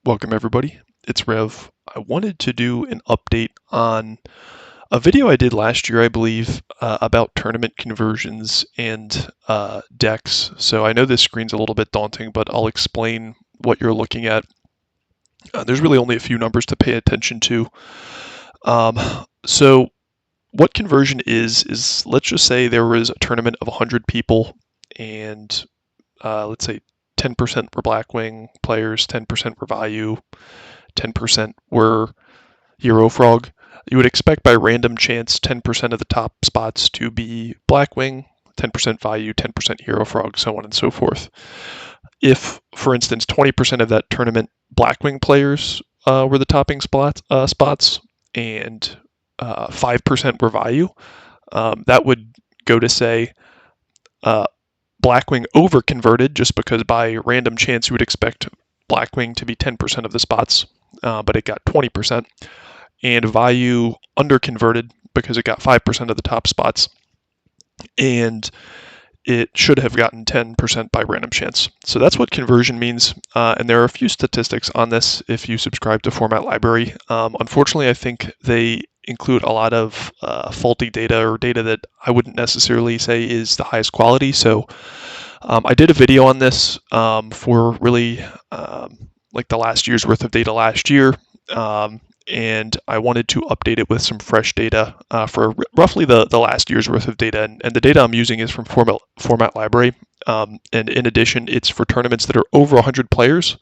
Welcome everybody, it's Rev. I wanted to do an update on a video I did last year, I believe, about tournament conversions and decks. So I know this screen's a little bit daunting, but I'll explain what you're looking at. There's really only a few numbers to pay attention to. So what conversion is let's just say there was a tournament of 100 people and let's say 10% were Blackwing players, 10% were Value, 10% were Hero Frog. You would expect by random chance 10% of the top spots to be Blackwing, 10% Value, 10% Hero Frog, so on and so forth. If, for instance, 20% of that tournament Blackwing players were the topping spots and 5% were Value, that would go to say Blackwing over-converted just because by random chance you would expect Blackwing to be 10% of the spots, but it got 20%, and Value under-converted because it got 5% of the top spots, and it should have gotten 10% by random chance. So that's what conversion means, and there are a few statistics on this if you subscribe to Format Library. Unfortunately, I think they include a lot of faulty data or data that I wouldn't necessarily say is the highest quality. So I did a video on this for really like the last year's worth of data last year, and I wanted to update it with some fresh data for roughly the last year's worth of data. And the data I'm using is from Format Library, and in addition, it's for tournaments that are over 100 players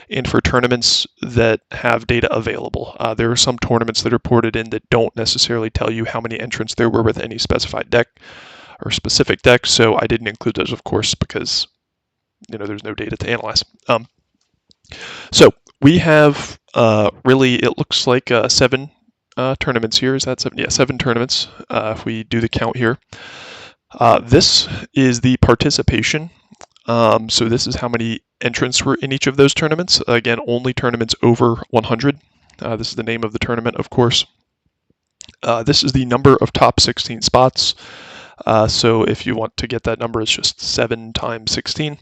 and for tournaments that have data available. There are some tournaments that are ported in that don't necessarily tell you how many entrants there were with any specified deck or specific deck, so I didn't include those, of course, because there's no data to analyze. So we have really, it looks like 7 tournaments here. Is that 7? Yeah, 7 tournaments if we do the count here. This is the participation. So this is how many entrants were in each of those tournaments. Again, only tournaments over 100. This is the name of the tournament, of course. This is the number of top 16 spots. So if you want to get that number, it's just 7 times 16.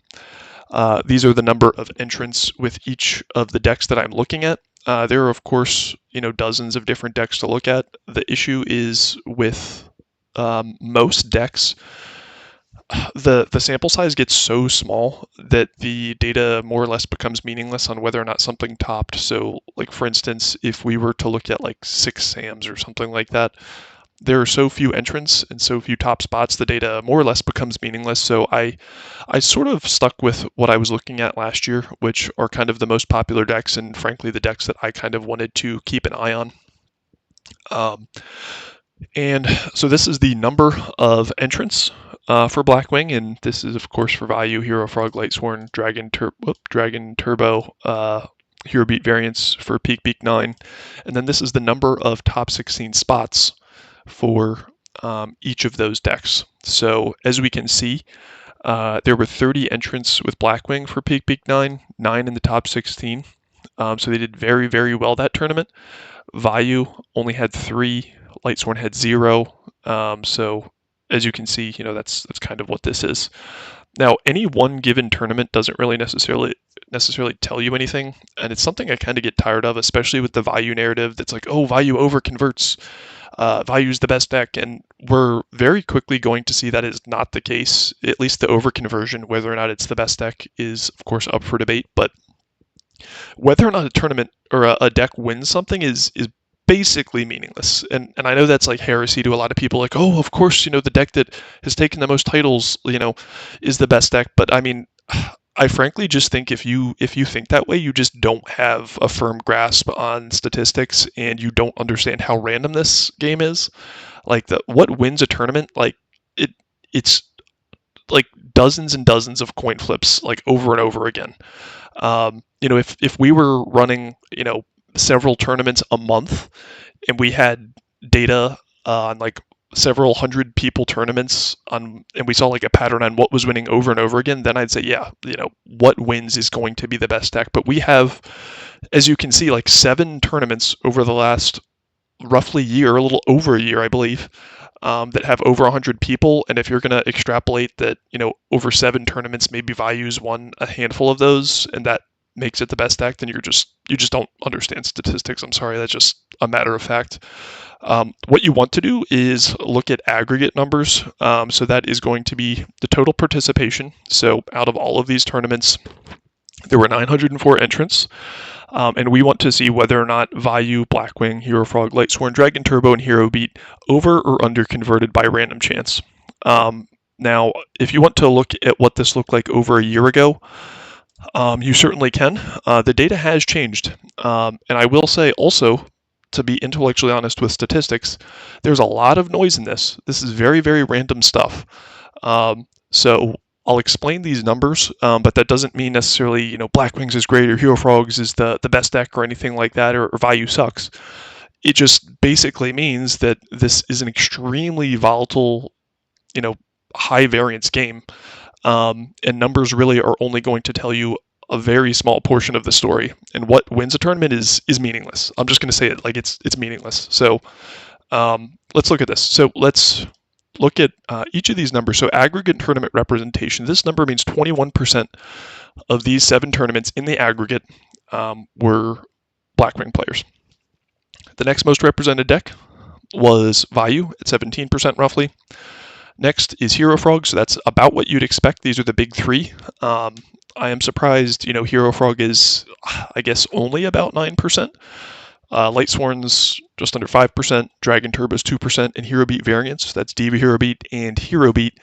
These are the number of entrants with each of the decks that I'm looking at. There are, of course, dozens of different decks to look at. The issue is with most decks, the sample size gets so small that the data more or less becomes meaningless on whether or not something topped. So, like for instance, if we were to look at like 6 SAMs or something like that, there are so few entrants and so few top spots, the data more or less becomes meaningless. So I sort of stuck with what I was looking at last year, which are kind of the most popular decks and frankly the decks that I kind of wanted to keep an eye on. And so this is the number of entrants for Blackwing, and this is of course for Value, Hero Frog, Lightsworn, Dragon Turbo, Hero Beat variants for Peak Beak 9, and then this is the number of top 16 spots for each of those decks. So as we can see, there were 30 entrants with Blackwing for Peak Beak 9, 9 in the top 16. So they did very, very well that tournament. Value only had 3, Lightsworn had 0. So as you can see, that's kind of what this is. Now, any one given tournament doesn't really necessarily tell you anything, and it's something I kind of get tired of, especially with the Value narrative that's like, oh, Value over converts. Value's the best deck, and we're very quickly going to see that is not the case. At least the over conversion, whether or not it's the best deck, is of course up for debate. But whether or not a tournament or a deck wins something is basically meaningless. And I know that's like heresy to a lot of people. Like, oh, of course, the deck that has taken the most titles, is the best deck. But I mean, I frankly just think if you think that way, you just don't have a firm grasp on statistics and you don't understand how random this game is. Like what wins a tournament, like it's like dozens and dozens of coin flips, like over and over again. If we were running, several tournaments a month and we had data on like several hundred people tournaments and we saw like a pattern on what was winning over and over again, then I'd say, yeah, what wins is going to be the best deck. But we have, as you can see, like 7 tournaments over the last roughly year, a little over a year, I believe, that have over 100 people. And if you're going to extrapolate that, over 7 tournaments, maybe Value's won a handful of those, and that makes it the best deck, then you just don't understand statistics. I'm sorry, that's just a matter of fact. What you want to do is look at aggregate numbers. So that is going to be the total participation. So out of all of these tournaments, there were 904 entrants. And we want to see whether or not Vayu, Blackwing, Hero Frog, Lightsworn, Dragon Turbo, and Hero Beat over or under converted by random chance. Now, if you want to look at what this looked like over a year ago, you certainly can. The data has changed. And I will say also, to be intellectually honest with statistics, there's a lot of noise in this. This is very, very random stuff. So I'll explain these numbers, but that doesn't mean necessarily, Blackwings is great or Hero Frogs is the best deck or anything like that, or Vayu sucks. It just basically means that this is an extremely volatile, high variance game. And numbers really are only going to tell you a very small portion of the story. And what wins a tournament is meaningless. I'm just going to say it like it's meaningless. So let's look at this. So let's look at each of these numbers. So aggregate tournament representation. This number means 21% of these 7 tournaments in the aggregate were Blackwing players. The next most represented deck was Vayu at 17% roughly. Next is Hero Frog, so that's about what you'd expect. These are the big 3. I am surprised, Hero Frog is, I guess, only about 9%. Lightsworn's just under 5%, Dragon Turbo's 2%, and Hero Beat variants, that's Diva Hero Beat and Hero Beat,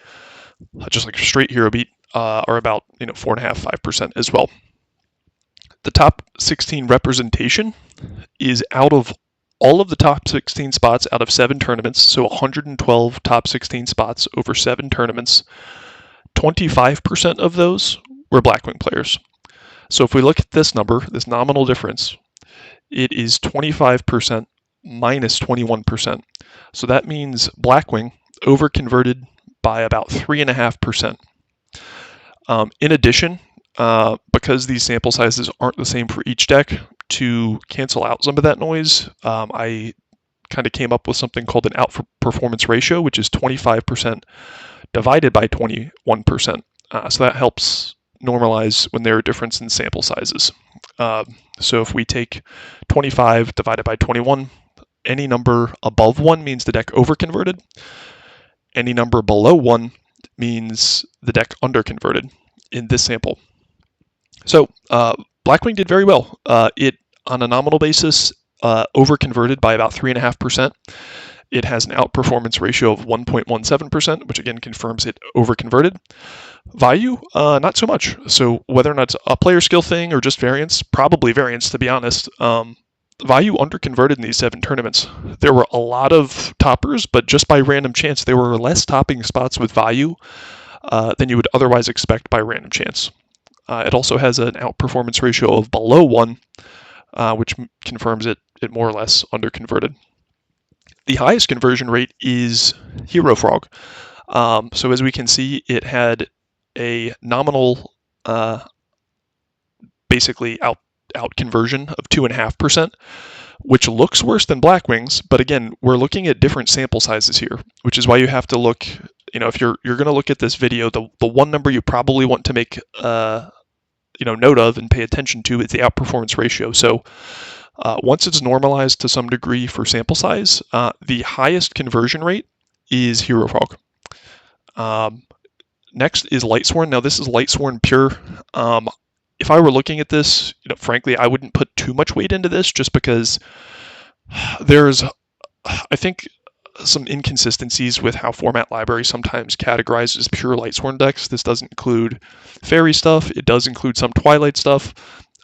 just like straight Hero Beat, are about 4.5%, 5% as well. The top 16 representation is out of all of the top 16 spots out of 7 tournaments, so 112 top 16 spots over 7 tournaments. 25% of those were Blackwing players. So if we look at this number, this nominal difference, it is 25% minus 21%. So that means Blackwing over-converted by about 3.5%. In addition, because these sample sizes aren't the same for each deck, to cancel out some of that noise, I kind of came up with something called an outperformance ratio, which is 25% divided by 21%. So that helps normalize when there are differences in sample sizes. So if we take 25 divided by 21, any number above 1 means the deck over-converted. Any number below 1 means the deck under-converted in this sample. So Blackwing did very well. It, on a nominal basis, over-converted by about 3.5%. It has an outperformance ratio of 1.17%, which again confirms it over-converted. Vayu, not so much. So whether or not it's a player skill thing or just variance, probably variance to be honest, Vayu under-converted in these 7 tournaments. There were a lot of toppers, but just by random chance, there were less topping spots with Vayu than you would otherwise expect by random chance. It also has an outperformance ratio of below 1, which confirms it more or less under-converted. The highest conversion rate is Hero Frog. So as we can see, it had a nominal, basically out conversion of 2.5%, which looks worse than Blackwing's. But again, we're looking at different sample sizes here, which is why you have to look. If you're going to look at this video, the one number you probably want to make note of and pay attention to is the outperformance ratio. So once it's normalized to some degree for sample size, the highest conversion rate is Hero Frog. Next is Lightsworn. Now this is Lightsworn pure. If I were looking at this, frankly, I wouldn't put too much weight into this just because there's, I think, some inconsistencies with how Format Library sometimes categorizes pure Lightsworn decks. This doesn't include fairy stuff. It does include some Twilight stuff.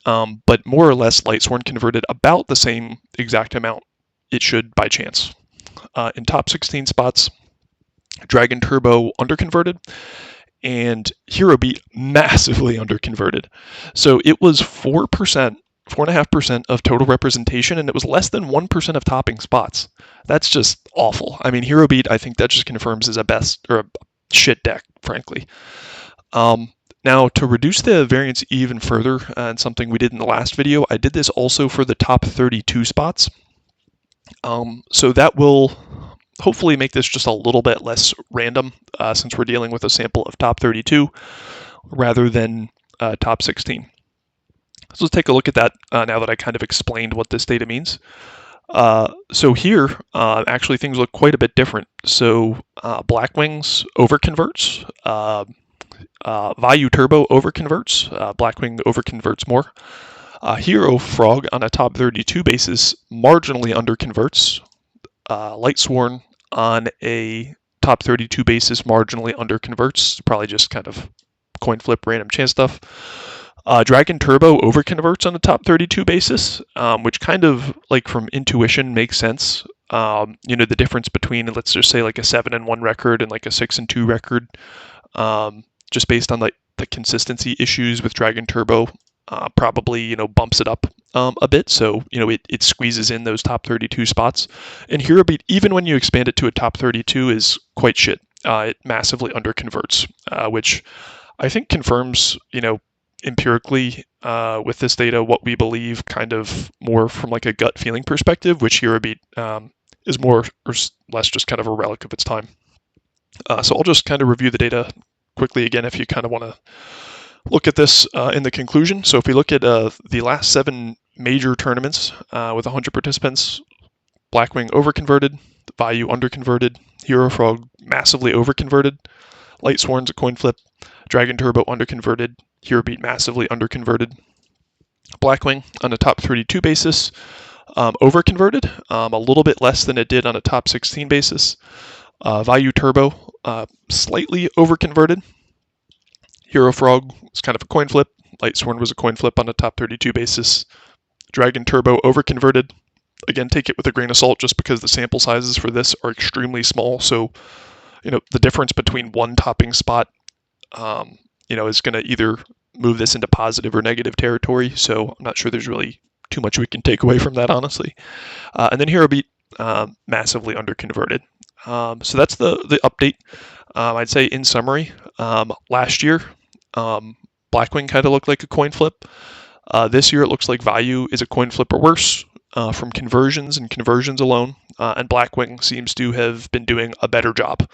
But more or less, Lightsworn converted about the same exact amount it should by chance. In top 16 spots, Dragon Turbo underconverted, and Hero Beat massively underconverted. So it was 4.5% of total representation, and it was less than 1% of topping spots. That's just awful. I mean, Hero Beat, I think that just confirms is a best or a shit deck, frankly. Now, to reduce the variance even further, and something we did in the last video, I did this also for the top 32 spots. So that will hopefully make this just a little bit less random, since we're dealing with a sample of top 32 rather than top 16. So let's take a look at that now that I kind of explained what this data means. So here, actually things look quite a bit different. So Blackwing's overconverts, Vayu Turbo overconverts, Blackwing overconverts more. Hero Frog on a top 32 basis marginally underconverts. Lightsworn on a top 32 basis marginally underconverts. Probably just kind of coin flip random chance stuff. Dragon Turbo overconverts on the top 32 basis, which kind of like from intuition makes sense. The difference between, let's just say, like a 7-1 record and like a 6-2 record, just based on like the consistency issues with Dragon Turbo, probably bumps it up a bit. So it squeezes in those top 32 spots. And Hero Beat, even when you expand it to a top 32, is quite shit. It massively underconverts, which I think confirms empirically with this data what we believe kind of more from like a gut feeling perspective, which Hero Beat is more or less just kind of a relic of its time. So I'll just kind of review the data quickly again if you kind of want to look at this in the conclusion. So if we look at the last 7 major tournaments with 100 participants, Blackwing overconverted, Vayu underconverted, Hero Frog massively overconverted, Lightsworn's a coin flip, Dragon Turbo underconverted, Hero Beat massively underconverted. Blackwing on a top 32 basis, overconverted, a little bit less than it did on a top 16 basis. Vayu Turbo, slightly overconverted. Hero Frog was kind of a coin flip. Lightsworn was a coin flip on a top 32 basis. Dragon Turbo overconverted. Again, take it with a grain of salt just because the sample sizes for this are extremely small. So, the difference between one topping spot is going to either move this into positive or negative territory. So I'm not sure there's really too much we can take away from that, honestly. And then Hero Beat massively underconverted. So that's the update. I'd say in summary, last year, Blackwing kind of looked like a coin flip. This year it looks like Vayu is a coin flip or worse from conversions and conversions alone, and Blackwing seems to have been doing a better job.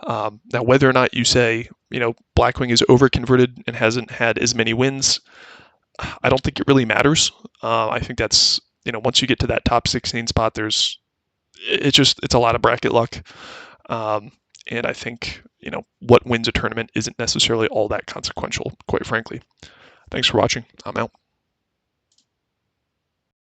Now, whether or not you say, Blackwing is overconverted and hasn't had as many wins, I don't think it really matters. I think that's, once you get to that top 16 spot, it's a lot of bracket luck. And I think, what wins a tournament isn't necessarily all that consequential, quite frankly. Thanks for watching. I'm out.